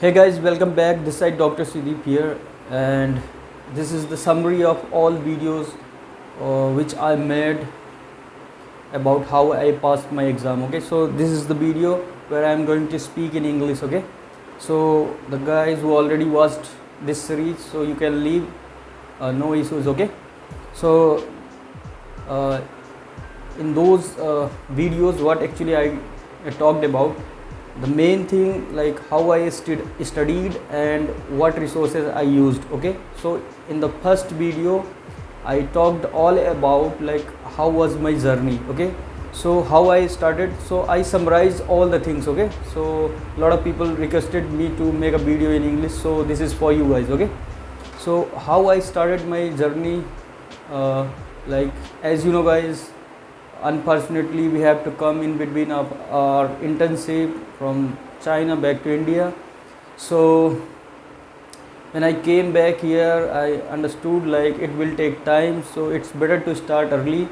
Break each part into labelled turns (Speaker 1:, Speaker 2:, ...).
Speaker 1: Hey guys, welcome back. This side Dr.Shivdeep here, and this is the summary of all videos which I made about how I passed my exam. Okay, so this is the video where I am going to speak in English. Okay, so the guys who already watched this series, so you can leave, no issues. Okay, so uh, in those videos, what actually I talked about. The main thing, like how I studied and what resources I used. Okay, so in the first video I talked all about like how was my journey. Okay, so how I started, so I summarized all the things. Okay, so a lot of people requested me to make a video in English, so this is for you guys. Okay, so how I started my journey, like as you know guys, unfortunately we have to come in between of our internship from China back to India. So when I came back here, I understood like it will take time, so it's better to start early,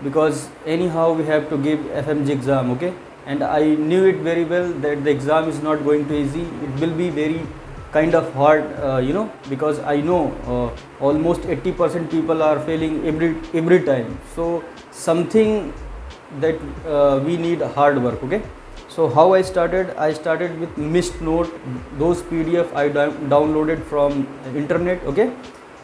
Speaker 1: because anyhow we have to give Fmge exam. Okay, and I knew it very well that the exam is not going to easy, it will be very kind of hard, because I know almost 80% people are failing every time. So something that we need hard work. Okay, so how I started with missed note, those PDF I downloaded from internet. Okay,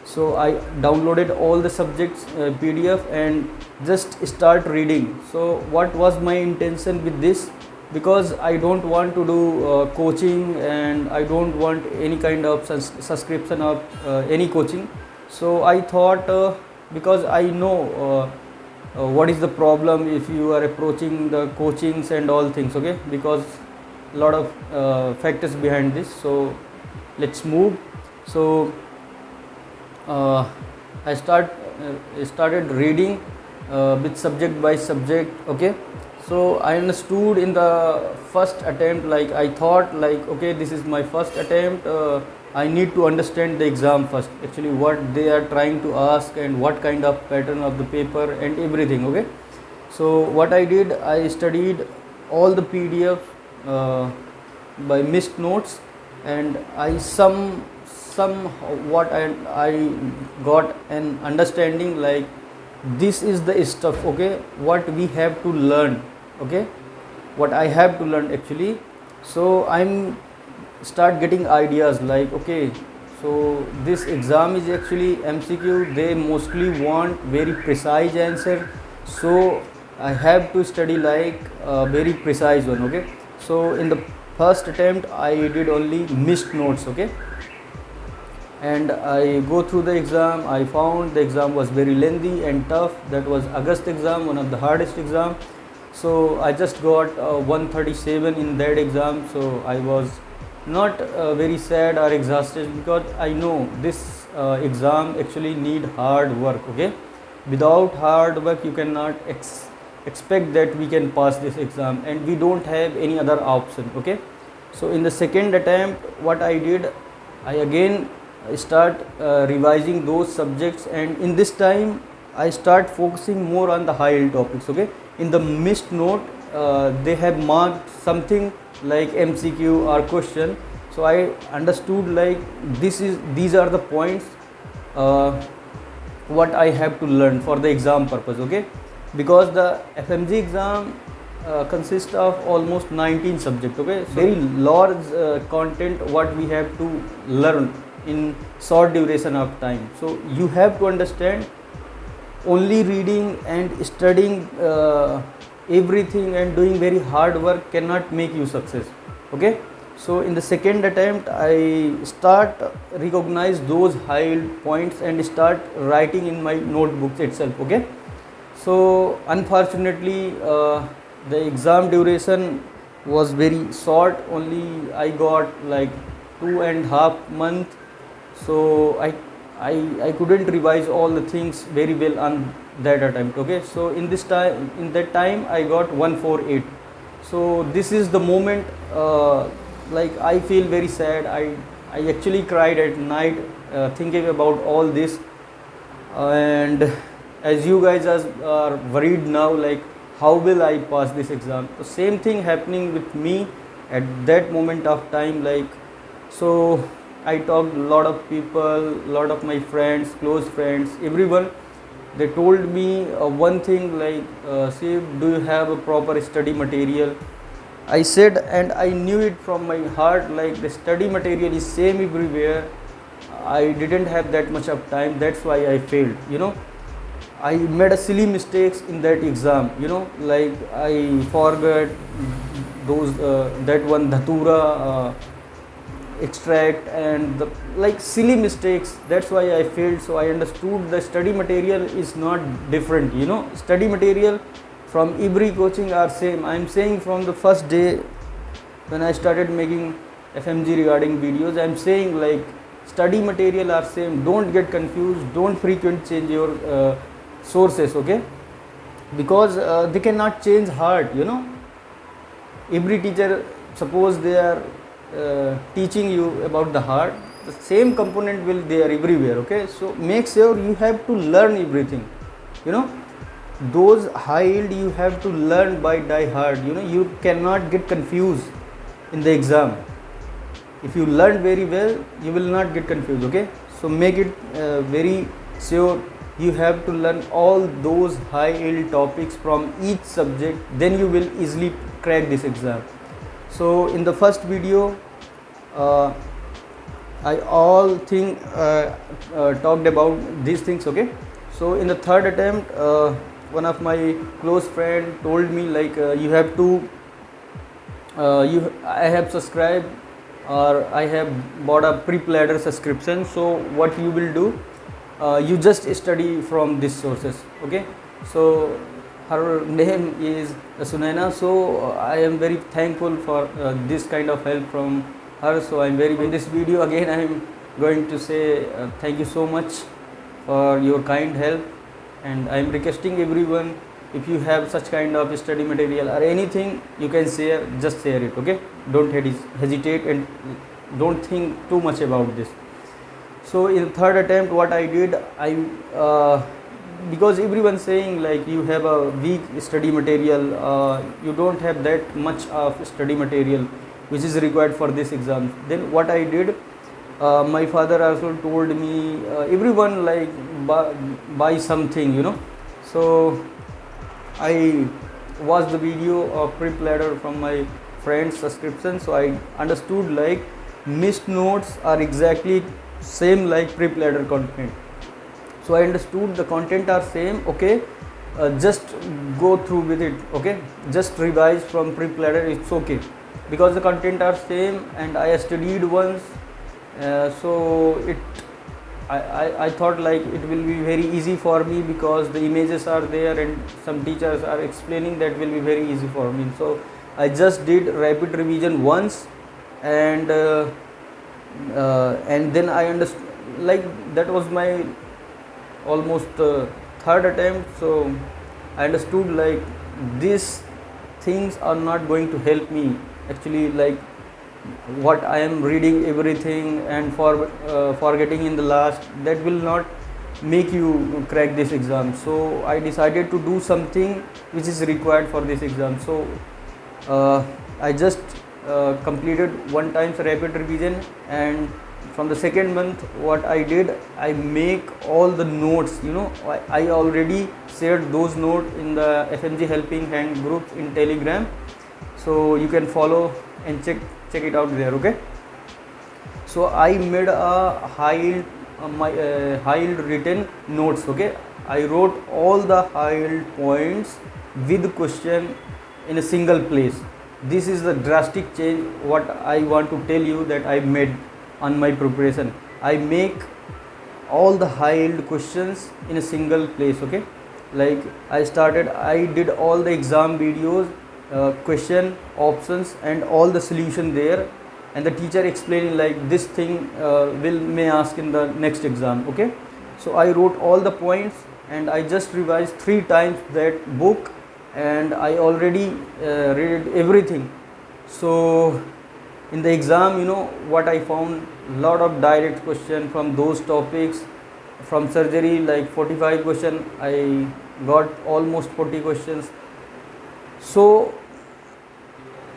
Speaker 1: so I downloaded all the subjects PDF and just start reading. So what was my intention with this? Because I don't want to do coaching, and I don't want any kind of subscription of any coaching. So I thought, because I know what is the problem if you are approaching the coachings and all things. Okay, because a lot of factors behind this. So let's move. So I started reading with subject by subject. Okay, so I understood in the first attempt, like I thought like, okay, this is my first attempt, I need to understand the exam first, actually what they are trying to ask and what kind of pattern of the paper and everything. Okay, so what I did, I studied all the PDF by missed notes, and I what I got an understanding like this is the stuff. Okay, what we have to learn. Okay, what I have to learn actually. So I'm start getting ideas like, okay, so this exam is actually MCQ, they mostly want very precise answer, so I have to study like a very precise one. Okay, so in the first attempt I did only missed notes. Okay, and I go through the exam. I found the exam was very lengthy and tough. That was August exam, one of the hardest exam. So I just got 137 in that exam. So I was not very sad or exhausted, because I know this exam actually need hard work. Okay, without hard work you cannot expect that we can pass this exam, and we don't have any other option. Okay, so in the second attempt what I did, I again start revising those subjects, and in this time I start focusing more on the high yield topics. Okay, in the missed note they have marked something like MCQ or question, so I understood like these are the points what I have to learn for the exam purpose. Okay, because the Fmge exam consists of almost 19 subjects. Okay, so very large content what we have to learn in short duration of time. So you have to understand, only reading and studying everything and doing very hard work cannot make you success. Okay, so in the second attempt I start recognize those high points and start writing in my notebooks itself. Okay, so unfortunately the exam duration was very short, only I got like 2.5 months. So I couldn't revise all the things very well on that attempt. Okay, so in that time I got 148. So this is the moment like I feel very sad. I actually cried at night thinking about all this, and as you guys are worried now like how will I pass this exam. The same thing happening with me at that moment of time, like So I talked a lot of people, lot of my friends, close friends, everyone. They told me one thing like, Shiv, do you have a proper study material? I said, and I knew it from my heart, like the study material is same everywhere. I didn't have that much of time, that's why I failed, I made a silly mistakes in that exam, like I forgot those that one dhatura extract and like silly mistakes. That's why I failed. So I understood the study material is not different. Study material from every coaching are same. I'm saying from the first day when I started making Fmge regarding videos, I'm saying like study material are same. Don't get confused. Don't frequent change your sources, okay? Because they cannot change heart. Every teacher, suppose they are teaching you about the heart, the same component will there everywhere, okay? So make sure you have to learn everything. Those high yield you have to learn by die hard. You cannot get confused in the exam. If you learn very well, you will not get confused, okay? So make it very sure you have to learn all those high yield topics from each subject, then you will easily crack this exam. So in the first video I all talked about these things, okay? So in the third attempt one of my close friend told me like you have to I have subscribed or I have bought a pre-ladder subscription. So what you will do, you just study from these sources, okay? So her name is Sunaina. So I am very thankful for this kind of help from her. So I'm very, in this video again I am going to say thank you so much for your kind help, and I am requesting everyone, if you have such kind of study material or anything you can share, just share it, okay? Don't hesitate and don't think too much about this. So in the third attempt what I did, because everyone saying like you have a weak study material, you don't have that much of study material which is required for this exam. Then what I did, my father also told me, everyone like buy something, so I watched the video of prep ladder from my friend's subscription. So I understood like missed notes are exactly same like prep ladder content. So I understood the content are same, okay? Just go through with it, okay? Just revise from prep ladder, it's okay, because the content are same and I studied once. So I thought like it will be very easy for me because the images are there and some teachers are explaining, that will be very easy for me. So I just did rapid revision once, and then I understood, like that was my almost third attempt. So I understood like these things are not going to help me actually, like what I am reading everything and forgetting in the last, that will not make you crack this exam. So I decided to do something which is required for this exam. So I just completed one time rapid revision, and from the second month what I did, I make all the notes, I already shared those notes in the Fmge helping hand groups in Telegram, so you can follow and check it out there, okay? So I made a high yield written notes, okay? I wrote all the high yield points with question in a single place. This is the drastic change what I want to tell you that I made on my preparation. I make all the high yield questions in a single place, okay? Like I did all the exam videos, question, options and all the solution there, and the teacher explaining like this thing may ask in the next exam, okay? So I wrote all the points and I just revised 3 times that book, and I already read everything. So in the exam, what I found, lot of direct question from those topics. From surgery, like 45 question, I got almost 40 questions. So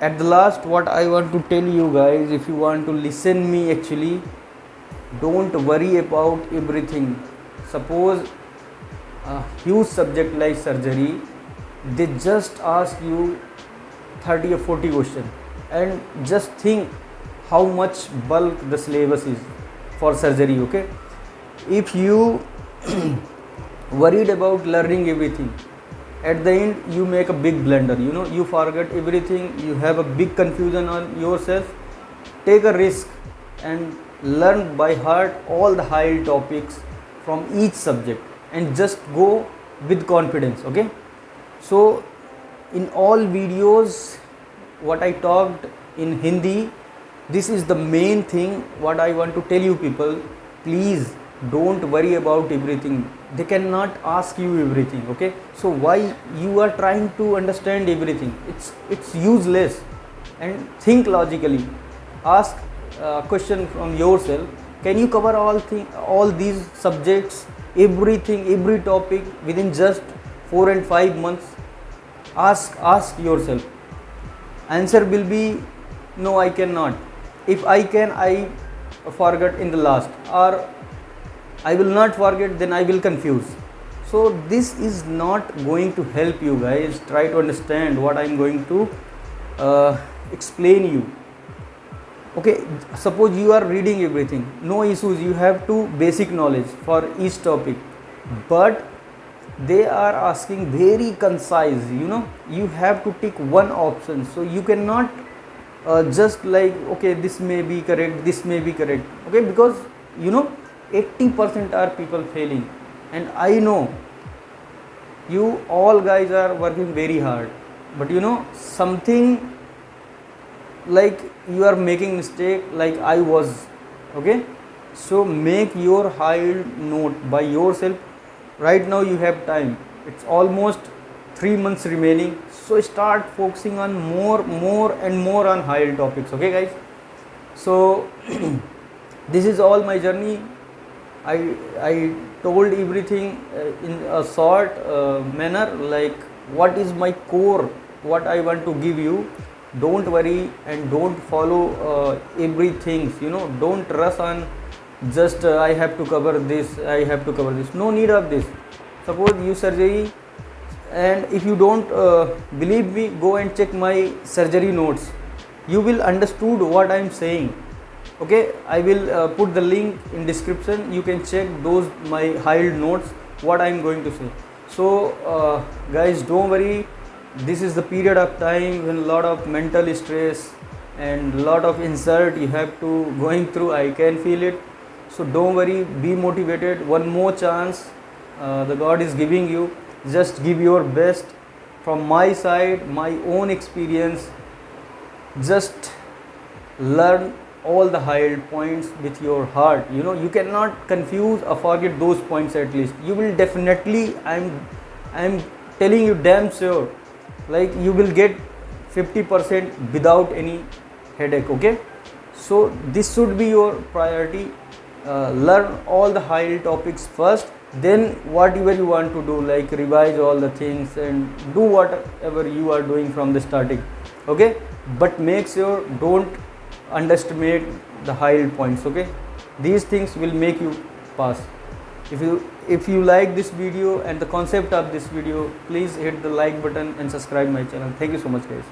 Speaker 1: at the last, what I want to tell you guys, if you want to listen me actually, don't worry about everything. Suppose a huge subject like surgery, they just ask you 30 or 40 questions, and just think how much bulk the syllabus is for surgery. Okay, if you worried about learning everything, at the end you make a big blunder. You forget everything, you have a big confusion on yourself. Take a risk and learn by heart all the high topics from each subject, and just go with confidence. Okay, so in all videos what I talked in Hindi, this is the main thing what I want to tell you people. Please don't worry about everything. They cannot ask you everything. Okay, so why you are trying to understand everything? It's useless. And think logically. Ask a question from yourself. Can you cover all these subjects, everything, every topic within just 4 and 5 months? Ask yourself. Answer will be no, I cannot. If I can, I forget in the last, or I will not forget, then I will confuse. So this is not going to help you guys. Try to understand what I am going to explain you. Okay, suppose you are reading everything, no issues, you have to basic knowledge for each topic, but they are asking very concise. You have to tick one option, so you cannot just like, okay, this may be correct, this may be correct. Okay, because 80% are people failing, and I know you all guys are working very hard, but something like you are making mistake like I was. Okay, so make your high note by yourself. Right now you have time, it's almost 3 months remaining, so start focusing on more and more on higher topics. Okay guys, so this is all my journey. I told everything in a short manner, like what is my core, what I want to give you. Don't worry and don't follow everything. Don't rush on just I have to cover this, I have to cover this. No need of this. Suppose you surgery, and if you don't believe me, go and check my surgery notes. You will understood what I am saying. Okay, I will put the link in description. You can check those my high notes, what I am going to say. So guys, don't worry. This is the period of time when a lot of mental stress and a lot of insult you have to going through. I can feel it. So don't worry, be motivated. One more chance the God is giving you. Just give your best. From my side, my own experience, just learn all the high points with your heart. You cannot confuse or forget those points. At least you will definitely, I'm telling you damn sure, like you will get 50% without any headache. Okay, so this should be your priority. Learn all the high topics first, then whatever you want to do, like revise all the things and do whatever you are doing from the starting. Okay, but make sure don't underestimate the high points. Okay, these things will make you pass. If you like this video and the concept of this video, please hit the like button and subscribe my channel. Thank you so much guys.